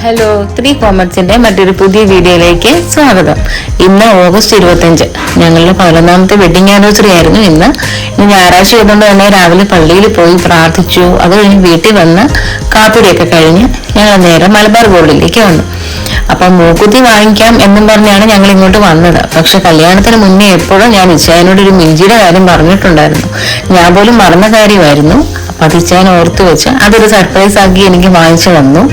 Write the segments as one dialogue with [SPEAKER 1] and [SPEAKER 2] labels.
[SPEAKER 1] Hello, 3 കോമറ്റ്സിന്റെ മറ്റൊരു പുതിയ വീഡിയോയിലേക്ക് സ്വാഗതം. ഇന്ന് ഓഗസ്റ്റ് 25, ഞങ്ങളുടെ 11ാമത്തെ വെഡിങ് ആനിവേഴ്സറി ആയിരുന്നു. ഇന്ന് ഞായറാഴ്ച ആയതുകൊണ്ട് തന്നെ രാവിലെ പള്ളിയിൽ പോയി പ്രാർത്ഥിച്ചു. അത് കഴിഞ്ഞ് വീട്ടിൽ വന്ന് കാപ്പിടിയൊക്കെ കഴിഞ്ഞ് ഞങ്ങൾ നേരെ മലബാർ ഗോൾഡിലേക്ക് വന്നു. അപ്പം മൂക്കുത്തി വാങ്ങിക്കാം എന്നും പറഞ്ഞാണ് ഞങ്ങൾ ഇങ്ങോട്ട് വന്നത്. പക്ഷെ കല്യാണത്തിന് മുന്നേ എപ്പോഴും ഞാൻ ഇച്ചായനോട് ഒരു മിഞ്ചിയുടെ കാര്യം പറഞ്ഞിട്ടുണ്ടായിരുന്നു. ഞാൻ പോലും മറന്ന കാര്യമായിരുന്നു. അപ്പൊ അത് ഇച്ചായൻ ഓർത്ത് വെച്ച് അതൊരു സർപ്രൈസ് ആക്കി എനിക്ക് വാങ്ങിച്ചു തന്നു.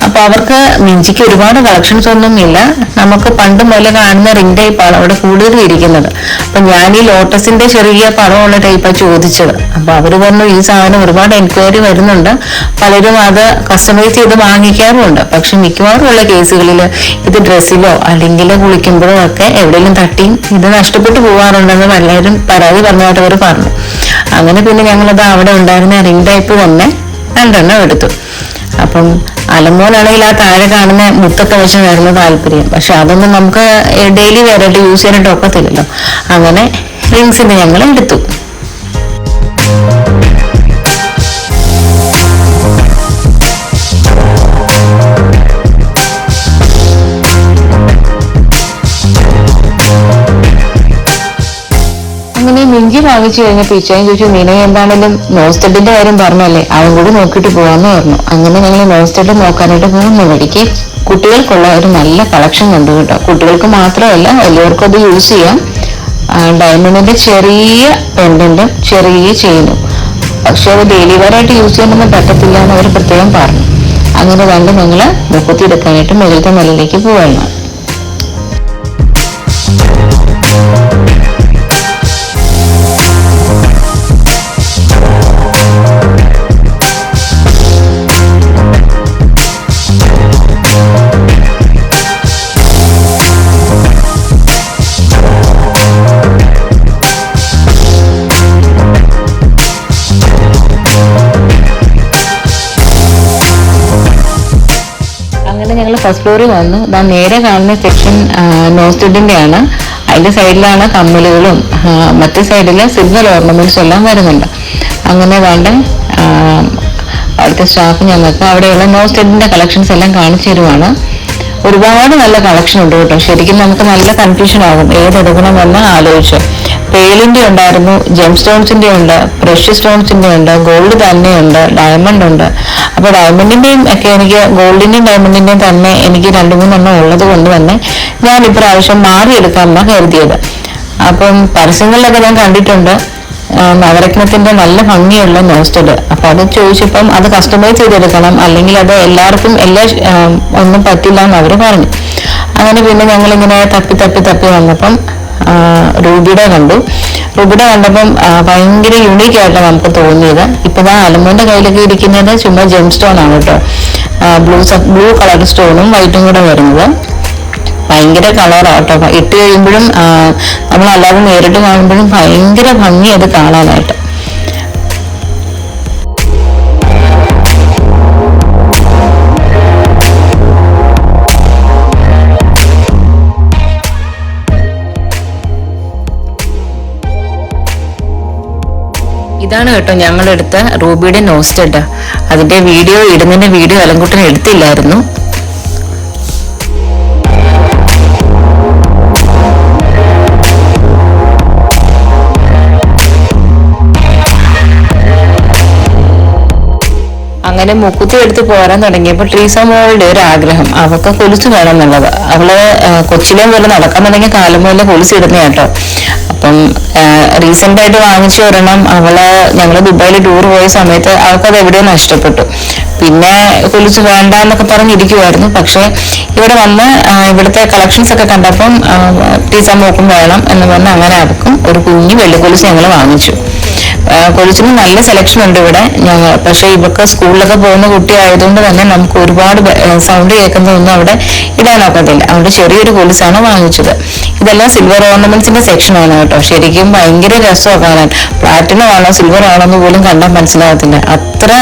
[SPEAKER 1] അപ്പൊ അവർക്ക് മിഞ്ചിക്ക് ഒരുപാട് കളക്ഷൻസ് ഒന്നും ഇല്ല. നമുക്ക് പണ്ട് മുതലേ കാണുന്ന റിംഗ് ടൈപ്പാണ് അവിടെ കൂടുതലും ഇരിക്കുന്നത്. അപ്പൊ ഞാൻ ഈ ലോട്ടസിന്റെ ചെറിയ പടമുള്ള ടൈപ്പാണ് ചോദിച്ചത്. അപ്പൊ അവര് പറഞ്ഞു ഈ സാധനം ഒരുപാട് എൻക്വയറി വരുന്നുണ്ട്, പലരും അത് കസ്റ്റമൈസ് ചെയ്ത് വാങ്ങിക്കാറുമുണ്ട്. പക്ഷെ മിക്കവാറും ഉള്ള കേസുകളിൽ ഇത് ഡ്രസ്സിലോ അല്ലെങ്കിൽ കുളിക്കുമ്പോഴോ ഒക്കെ എവിടെയെങ്കിലും തട്ടിയും ഇത് നഷ്ടപ്പെട്ടു പോകാറുണ്ടെന്ന് പലരും പരാതി പറഞ്ഞായിട്ട് അവർ പറഞ്ഞു. അങ്ങനെ പിന്നെ ഞങ്ങളത് അവിടെ ഉണ്ടായിരുന്ന റിംഗ് ടൈപ്പ് തന്നെ 2 എടുത്തു. അപ്പം അലമോനാണെങ്കിൽ ആ താഴെ കാണുന്ന മുത്തൊക്കെ വെച്ചായിരുന്നു താല്പര്യം. പക്ഷെ അതൊന്നും നമുക്ക് ഡെയിലി വെയറായിട്ട് യൂസ് ചെയ്യാനായിട്ട് ഒക്കത്തില്ലല്ലോ. അങ്ങനെ റിങ്സിന്റെ ഞങ്ങൾ എടുത്തു. അങ്ങനെ മിഞ്ചി വാങ്ങിച്ചു കഴിഞ്ഞപ്പോൾ ഇച്ചായും ചോദിച്ചു, നിന്നെ എന്താണെങ്കിലും നോസ്റ്റഡിന്റെ കാര്യം പറഞ്ഞല്ലേ, അവൻ കൂടി നോക്കിയിട്ട് പോകാന്ന് പറഞ്ഞു. അങ്ങനെ ഞങ്ങൾ നോസ്റ്റഡ് നോക്കാനായിട്ട് പോകുന്ന വഴിക്ക് കുട്ടികൾക്കുള്ള ഒരു നല്ല കളക്ഷൻ കണ്ടു കേട്ടോ. കുട്ടികൾക്ക് മാത്രമല്ല എല്ലാവർക്കും അത് യൂസ് ചെയ്യാം. ഡയമണ്ടിന്റെ ചെറിയ പെൻഡന്റും ചെറിയ ചെയിനും. പക്ഷെ അത് ഡെയിലി വെയറായിട്ട് യൂസ് ചെയ്യാനൊന്നും പറ്റത്തില്ല എന്ന് അവർ പ്രത്യേകം പറഞ്ഞു. അങ്ങനെ കണ്ട് ഞങ്ങൾ മുക്കുത്തി എടുക്കാനായിട്ട് മുകളിലത്തെ നിലയിലേക്ക് പോവാണ്. ഞങ്ങൾ ഫസ്റ്റ് ഫ്ലോറിൽ വന്നു. നേരെ കാണുന്ന സെക്ഷൻ നോസ്റ്റഡിന്റെ ആണ്. അതിന്റെ സൈഡിലാണ് കമ്മലുകളും മറ്റേ സൈഡില് സിൽവർ ഓർണമെന്റ്സ് എല്ലാം വരുന്നുണ്ട്. അങ്ങനെ വേണ്ട അവിടുത്തെ സ്റ്റാഫ് ഞങ്ങൾക്ക് അവിടെയുള്ള നോസ്റ്റഡിന്റെ കളക്ഷൻസ് എല്ലാം കാണിച്ചു തരുവാണ്. ഒരുപാട് നല്ല കളക്ഷൻ ഉണ്ട് കേട്ടോ. ശരിക്കും നമുക്ക് നല്ല കൺഫ്യൂഷൻ ആകും ഏതെടുക്കണമെന്ന് ആലോചിച്ച്. പേളിന്റെ ഉണ്ടായിരുന്നു, ജെം സ്റ്റോൺസിന്റെ ഉണ്ട്, പ്രഷ്യസ് സ്റ്റോൺസിന്റെ ഉണ്ട്, ഗോൾഡ് തന്നെയുണ്ട്, ഡയമണ്ട് ഉണ്ട്. അപ്പൊ ഡയമണ്ടിന്റെയും ഒക്കെ എനിക്ക് ഗോൾഡിന്റെയും ഡയമണ്ടിന്റെയും തന്നെ എനിക്ക് 2-3 ഉള്ളത് കൊണ്ട് തന്നെ ഞാൻ ഇപ്രാവശ്യം മാറിയെടുക്കാമെന്നാണ് കരുതിയത്. അപ്പം പരസ്യങ്ങളിലൊക്കെ ഞാൻ കണ്ടിട്ടുണ്ട് നവരത്നത്തിന്റെ നല്ല ഭംഗിയുള്ള നോസ്റ്റഡ്. അപ്പൊ അത് ചോദിച്ചപ്പം അത് കസ്റ്റമൈസ് ചെയ്തെടുക്കണം, അല്ലെങ്കിൽ അത് എല്ലാവർക്കും ഒന്നും പറ്റില്ല എന്ന് അവര് പറഞ്ഞു. അങ്ങനെ പിന്നെ ഞങ്ങളിങ്ങനെ തപ്പി വന്നപ്പം റൂബിയുടെ കണ്ടു. റൂബിയുടെ കണ്ടപ്പം ഭയങ്കര യൂണീക്ക് ആയിട്ട് നമുക്ക് തോന്നിയത്. ഇപ്പൊ അലമോന്റെ കയ്യിലൊക്കെ ഇരിക്കുന്നത് ചുമ്മാ ജെം സ്റ്റോൺ ആണ് കേട്ടോ. ബ്ലൂ കളർ സ്റ്റോണും വൈറ്റും കൂടെ വരുന്നത്. ഭയങ്കര കളറാട്ടോ. ഇട്ട് കഴിയുമ്പോഴും നമ്മളല്ലാതെ നേരിട്ട് കാണുമ്പോഴും ഭയങ്കര ഭംഗി അത് കാണാനായിട്ട്. ഇതാണ് കേട്ടോ ഞങ്ങളെടുത്ത റൂബിയുടെ നോസ്റ്റഡ്. അതിന്റെ ഇടുന്നതിന്റെ വീഡിയോ അലങ്കുട്ടൻ എടുത്തില്ലായിരുന്നു. അങ്ങനെ മുക്കുത്തി എടുത്ത് പോരാൻ തുടങ്ങിയപ്പോൾ ട്രീസ മോളുടെ ഒരു ആഗ്രഹം, അവൾക്ക് കൊലുസ് വേണം എന്നുള്ളത്. അവള് കൊച്ചിലെ പോലെ നടക്കാൻ തുടങ്ങിയ കാലം പോലെ കൊലുസ് ഇടുന്ന കേട്ടോ. അപ്പം റീസെന്റ് ആയിട്ട് വാങ്ങിച്ചു ഒരെണ്ണം ഞങ്ങള് ദുബായിൽ ടൂർ പോയ സമയത്ത് അവൾക്കത് എവിടെയോ നഷ്ടപ്പെട്ടു. പിന്നെ കൊലുസ് വേണ്ട എന്നൊക്കെ പറഞ്ഞിരിക്കുമായിരുന്നു. പക്ഷെ ഇവിടെ വന്ന് ഇവിടുത്തെ കളക്ഷൻസ് ഒക്കെ കണ്ടപ്പം ട്രീസ മോക്കും വേണം എന്ന് പറഞ്ഞ് അങ്ങനെ അവൾക്കും ഒരു കുഞ്ഞു വെള്ളിക്കൊലുസ് ഞങ്ങൾ വാങ്ങിച്ചു. കൊലുസിന് നല്ല സെലക്ഷൻ ഉണ്ട് ഇവിടെ. പക്ഷെ ഇവർക്ക് സ്കൂളിലൊക്കെ പോകുന്ന കുട്ടി ആയതുകൊണ്ട് തന്നെ നമുക്ക് ഒരുപാട് സൗണ്ട് കേൾക്കുന്നതൊന്നും അവിടെ ഇടാനൊക്കത്തില്ല. അവിടെ ചെറിയൊരു കൊലുസാണ് വാങ്ങിച്ചത്. ഇതെല്ലാം സിൽവർ ഓർണമെന്റ്സിന്റെ സെക്ഷനാണ് കേട്ടോ. ശരിക്കും ഭയങ്കര രസമാണ് കാണാൻ. പ്ലാറ്റിനം ആണോ സിൽവർ ആണോ എന്ന് പോലും കണ്ടാൽ മനസ്സിലാകത്തില്ല. അത്ര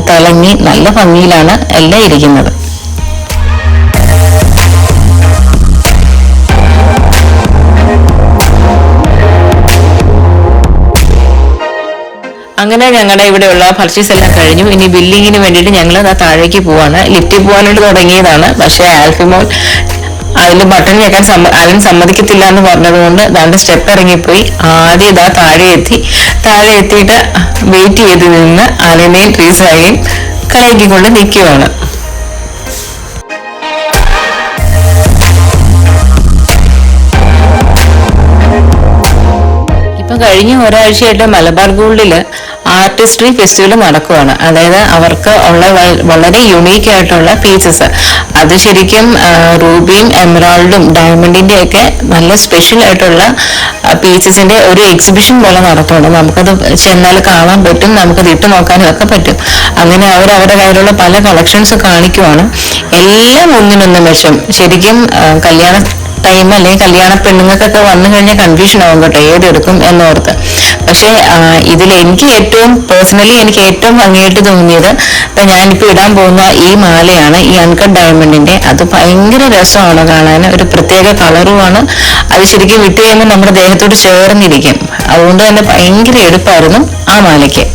[SPEAKER 1] തിളങ്ങി നല്ല ഭംഗിയിലാണ് എല്ലാം ഇരിക്കുന്നത്. അങ്ങനെ ഞങ്ങളുടെ ഇവിടെയുള്ള പർച്ചേസ് എല്ലാം കഴിഞ്ഞു. ഇനി ബില്ലിങ്ങിന് വേണ്ടിയിട്ട് ഞങ്ങൾ താഴേക്ക് പോവാണ്. ലിഫ്റ്റിൽ പോകാനായിട്ട് തുടങ്ങിയതാണ്. പക്ഷേ ആൽഫിമോൾ അതിൽ ബട്ടൺ ഞെക്കാൻ അതിന് സമ്മതിക്കത്തില്ല എന്ന് പറഞ്ഞതുകൊണ്ട് ദാണ്ട് സ്റ്റെപ്പ് ഇറങ്ങിപ്പോയി. ആദ്യം താഴെ എത്തിയിട്ട് വെയിറ്റ് ചെയ്ത് നിന്ന് ആലിനെയും ട്രീസായും കളിയാക്കിക്കൊണ്ട് നിൽക്കുവാണ്. ഇപ്പം കഴിഞ്ഞ ഒരാഴ്ചയായിട്ട് മലബാർ ഗോൾഡില് ആർട്ടിസ്ട്രി ഫെസ്റ്റിവൽ നടക്കുവാണ്. അതായത് അവർക്ക് ഉള്ള വളരെ യുണീക്ക് ആയിട്ടുള്ള പീസസ്, അത് ശരിക്കും റൂബിയും എമറാൾഡും ഡയമണ്ടിന്റെ ഒക്കെ നല്ല സ്പെഷ്യൽ ആയിട്ടുള്ള പീസസിന്റെ ഒരു എക്സിബിഷൻ പോലെ നടത്തുന്നുണ്ട്. നമുക്കത് ചെന്നാൽ കാണാൻ പറ്റും, നമുക്കത് ഇട്ട് നോക്കാനും ഒക്കെ പറ്റും. അങ്ങനെ അവരുടെ കയ്യിലുള്ള പല കളക്ഷൻസ് കാണിക്കുവാണ്. എല്ലാം ഒന്നിനൊന്നും മെച്ചം. ശരിക്കും കല്യാണ ടൈം അല്ലെങ്കിൽ കല്യാണ പെണ്ണുങ്ങൾക്കൊക്കെ വന്നു കഴിഞ്ഞാൽ കൺഫ്യൂഷൻ ആവും കേട്ടോ, ഏതെടുക്കും എന്നോർത്ത്. പക്ഷെ ഇതിൽ എനിക്ക് ഏറ്റവും ഭംഗിയായിട്ട് തോന്നിയത് ഞാനിപ്പോ ഇടാൻ പോകുന്ന ഈ മാലയാണ്, ഈ അൺകട്ട് ഡയമണ്ടിന്റെ. അത് ഭയങ്കര രസമാണ് കാണാൻ, ഒരു പ്രത്യേക കളറുമാണ്. അത് ശരിക്കും വിട്ട് കഴിയുമ്പോൾ നമ്മുടെ ദേഹത്തോട് ചേർന്നിരിക്കും. അതുകൊണ്ട് തന്നെ ഭയങ്കര എടുപ്പായിരുന്നു ആ മാലയ്ക്ക്.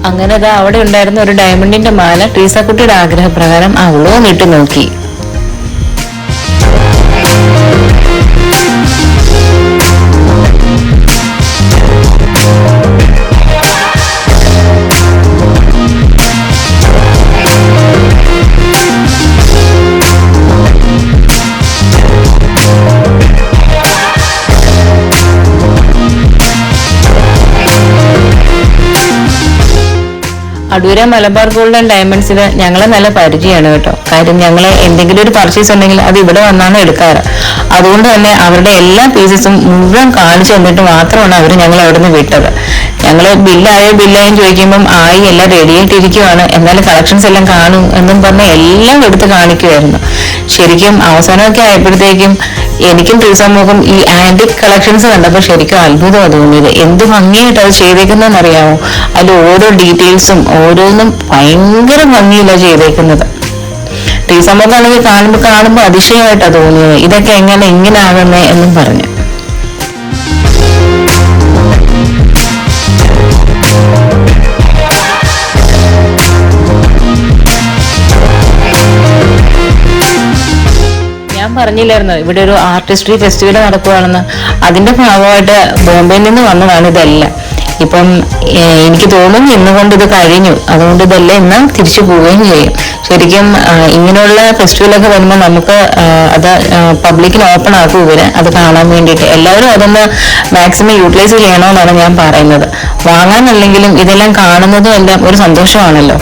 [SPEAKER 1] അങ്ങനെ അവിടെ ഉണ്ടായിരുന്ന ഒരു ഡയമണ്ടിന്റെ മാല ട്രീസാക്കുട്ടിയുടെ ആഗ്രഹപ്രകാരം അവളും ഇട്ട് നോക്കി. അടൂര മലബാർ ഗോൾഡ് ആൻഡ് ഡയമണ്ട്സിൽ ഞങ്ങളെ നല്ല പരിചയമാണ് കേട്ടോ. കാര്യം ഞങ്ങളെ എന്തെങ്കിലും ഒരു പർച്ചേസ് ഉണ്ടെങ്കിൽ അത് ഇവിടെ വന്നാണ് എടുക്കാറ്. അതുകൊണ്ട് തന്നെ അവരുടെ എല്ലാ പീസസും മുഴുവൻ കാണിച്ചു തന്നിട്ട് മാത്രമാണ് അവർ ഞങ്ങൾ അവിടെ നിന്ന് വിട്ടത്. ഞങ്ങൾ ബില്ലായും ചോദിക്കുമ്പം എല്ലാം റെഡി ആയിട്ടിരിക്കുവാണ്, എന്നാലും കളക്ഷൻസ് എല്ലാം കാണും എന്നും പറഞ്ഞ് എല്ലാം എടുത്ത് കാണിക്കുമായിരുന്നു. ശരിക്കും അവസാനമൊക്കെ ആയപ്പോഴത്തേക്കും എനിക്കും ട്രീസാമോക്കും ഈ ആന്റിക് കളക്ഷൻസ് കണ്ടപ്പോൾ ശരിക്കും അത്ഭുതമാണ് തോന്നിയത്. എന്ത് ഭംഗിയായിട്ട് അത് ചെയ്തേക്കുന്നതെന്നറിയാമോ? അതിൽ ഓരോ ഡീറ്റെയിൽസും ഓരോന്നും ഭയങ്കര ഭംഗിയില്ല ചെയ്തേക്കുന്നത്. ട്രീസാമോക്കാണെങ്കിൽ കാണുമ്പോൾ അതിശയമായിട്ടാണ് തോന്നിയത്, ഇതൊക്കെ ഇങ്ങനെ ആകുന്നേ എന്നും പറഞ്ഞു. പറഞ്ഞില്ലായിരുന്നു ഇവിടെ ഒരു ആർട്ടിസ്ട്രി ഫെസ്റ്റിവൽ നടക്കുകയാണെന്ന്. അതിന്റെ ഭാഗമായിട്ട് ബോംബെയിൽ നിന്ന് വന്നതാണ് ഇതെല്ലാം. ഇപ്പം എനിക്ക് തോന്നുന്നു ഇന്നുകൊണ്ട് ഇത് കഴിഞ്ഞു. അതുകൊണ്ട് ഇതെല്ലാം ഇന്ന് തിരിച്ചു പോവുകയും ചെയ്യും. ശരിക്കും ഇങ്ങനെയുള്ള ഫെസ്റ്റിവലൊക്കെ വരുമ്പോൾ നമുക്ക് അത് പബ്ലിക്കിന് ഓപ്പൺ ആക്കും ഇവര്, അത് കാണാൻ വേണ്ടിയിട്ട്. എല്ലാവരും അതൊന്ന് മാക്സിമം യൂട്ടിലൈസ് ചെയ്യണമെന്നാണ് ഞാൻ പറയുന്നത്. വാങ്ങാനല്ലെങ്കിലും ഇതെല്ലാം കാണുന്നതും എല്ലാം ഒരു സന്തോഷമാണല്ലോ.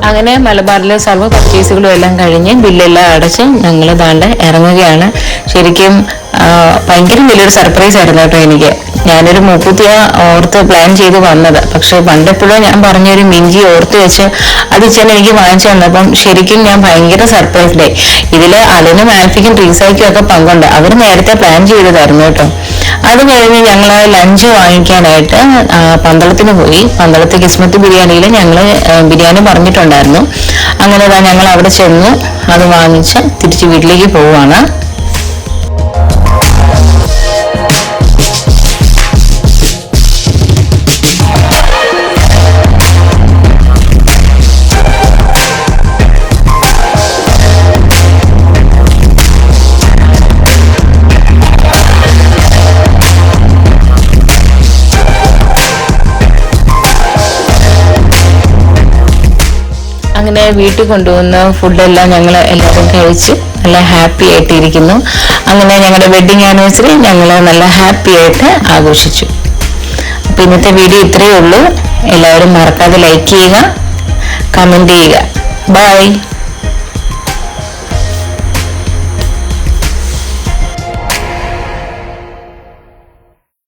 [SPEAKER 1] അങ്ങനെ മലബാറിലെ സർവ്വ പർച്ചേസുകളും എല്ലാം കഴിഞ്ഞ് ബില്ലെല്ലാം അടച്ച് ഞങ്ങൾ ദാണ്ട് ഇറങ്ങുകയാണ്. ശരിക്കും ഭയങ്കര വലിയൊരു സർപ്രൈസ് ആയിരുന്നു കേട്ടോ എനിക്ക്. ഞാനൊരു മൂക്കുത്തിയ ഓർത്ത് പ്ലാൻ ചെയ്ത് വന്നത്, പക്ഷെ പണ്ടെപ്പോഴും ഞാൻ പറഞ്ഞൊരു മിഞ്ചി ഓർത്ത് വെച്ച് അത് ചെന്ന് എനിക്ക് വാങ്ങിച്ചു തന്നപ്പം ശരിക്കും ഞാൻ ഭയങ്കര സർപ്രൈസ്ഡ് ആയി. ഇതില് അലനും ആൽഫിക്കും ട്രീസായിക്കും ഒക്കെ പങ്കുണ്ട്. അവർ നേരത്തെ പ്ലാൻ ചെയ്തതായിരുന്നു കേട്ടോ. അത് കഴിഞ്ഞ് ഞങ്ങൾ ലഞ്ച് വാങ്ങിക്കാനായിട്ട് പന്തളത്തിന് പോയി. പന്തളത്ത് കിസ്മത്ത് ബിരിയാണിയിൽ ഞങ്ങൾ ബിരിയാണി പറഞ്ഞിട്ടുണ്ടായിരുന്നു. അങ്ങനെ ഞങ്ങൾ അവിടെ ചെന്നു, അത് വാങ്ങിച്ച് തിരിച്ച് വീട്ടിലേക്ക് പോവുകയാണ്. അങ്ങനെ വീട്ടിൽ കൊണ്ടുവന്ന ഫുഡെല്ലാം ഞങ്ങൾ എല്ലാവരും കഴിച്ച് നല്ല ഹാപ്പി ആയിട്ടിരിക്കുന്നു. അങ്ങനെ ഞങ്ങളുടെ വെഡിങ് ആനിവേഴ്സറി ഞങ്ങൾ നല്ല ഹാപ്പി ആയിട്ട് ആഘോഷിച്ചു. അപ്പോൾ ഇന്നത്തെ വീഡിയോ ഇത്രയേ ഉള്ളൂ. എല്ലാവരും മറക്കാതെ ലൈക്ക് ചെയ്യുക, കമൻറ്റ് ചെയ്യുക. ബൈ.